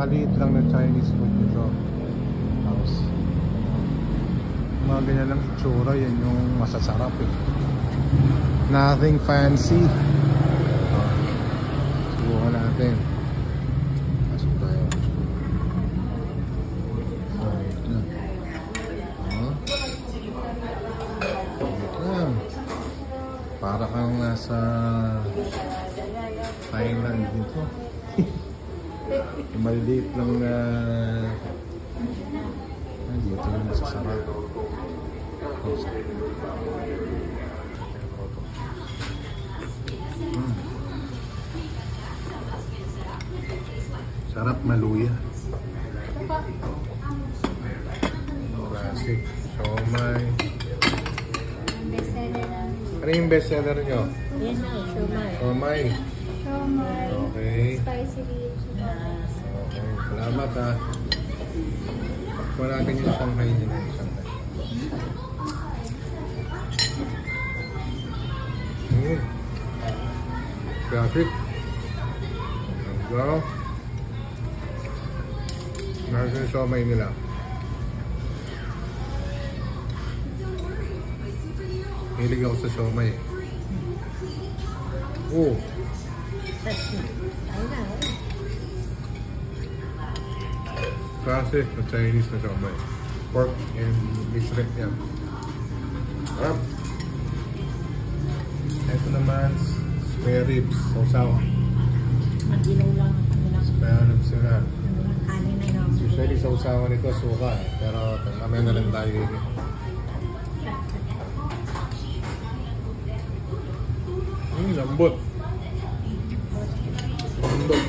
Napakaliit lang na Chinese food nito. Tapos mga ganyan lang itsura, yan yung masasarap eh. Nothing fancy. Subukan natin. Pasok tayo. Wait lang. Wait lang. Para kang nasa Thailand dito. Maliit lang na dito yung masasarap. Sarap maluya. Classic. Siomai. Ano yung bestseller nyo? Yan na, siomai. Siomai. Siomai. Okay. Spicy beef. Okay. Salamat ha. Kuha natin yung Shanghai nila. Shanghai. Classic. Go. Meron yung siomai nila. Hilig ako sa siomai. Oh. Classic na Chinese na siomai. Pork and beef shrimp yan. Sarap. Ito naman, spare ribs. Sausaw. Mag-ilaw lang. Spare ribs sila. Kanin na yun. Usually sausawan nito suka eh. Pero mamaya na lang tayo yun. Lambot. Lambot.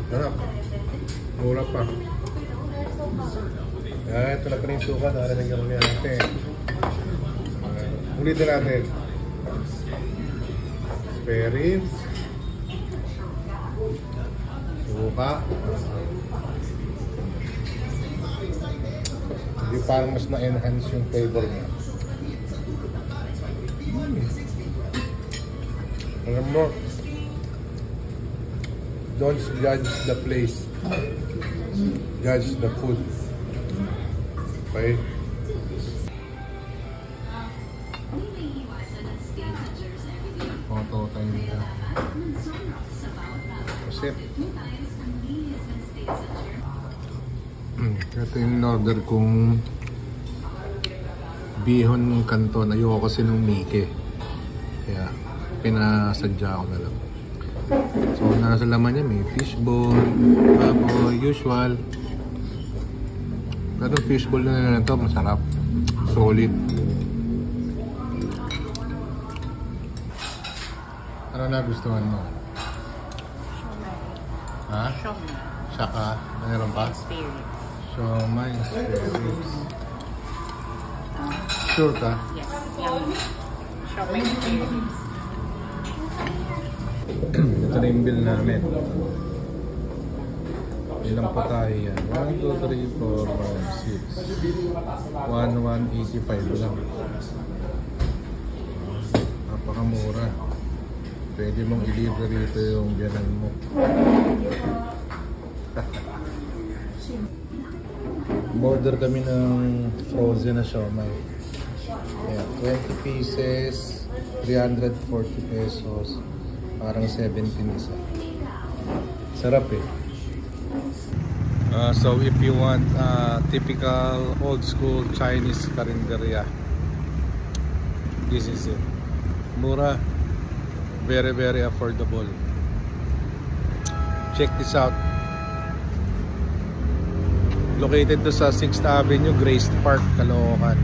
Sarap. Mura pa. Ito na pa rin suka. Nakalagyan kami natin. Ulitin natin. Spare ribs. Suka. Hindi parang mas na-enhance yung flavor niya. Alam mo, don't judge the place. Judge the food. Okay? Photo tayo nila. Kasi ito yung order kong bihon canton. Ayoko kasi nung Mickey. Kaya pinasadya ko na lang. So nasa laman niya may fishball, baboy, usual. Pero fishball na ito masarap. Solid. Ano nagustuhan mo? Ha? Siomai. Saka, mayroon pa? Experience. Siomai experience. Sure ka? Yes. Siomai experience. Ito na yung bill namin. Ilang pa tayo yan? 1, 2, 3, 4, 5, 6 185 lang. Napakamura. Pwede mong i-libre rito yung biyanan mo. Order kami ng frozen na siomai. Ayan, 20 pieces, 340 pesos. Parang 17 isa. Sarap eh. So if you want typical old school Chinese karinderya, this is it. Mura. Very very affordable. Check this out. Located to sa 6th Avenue, Grace Park, Caloocan.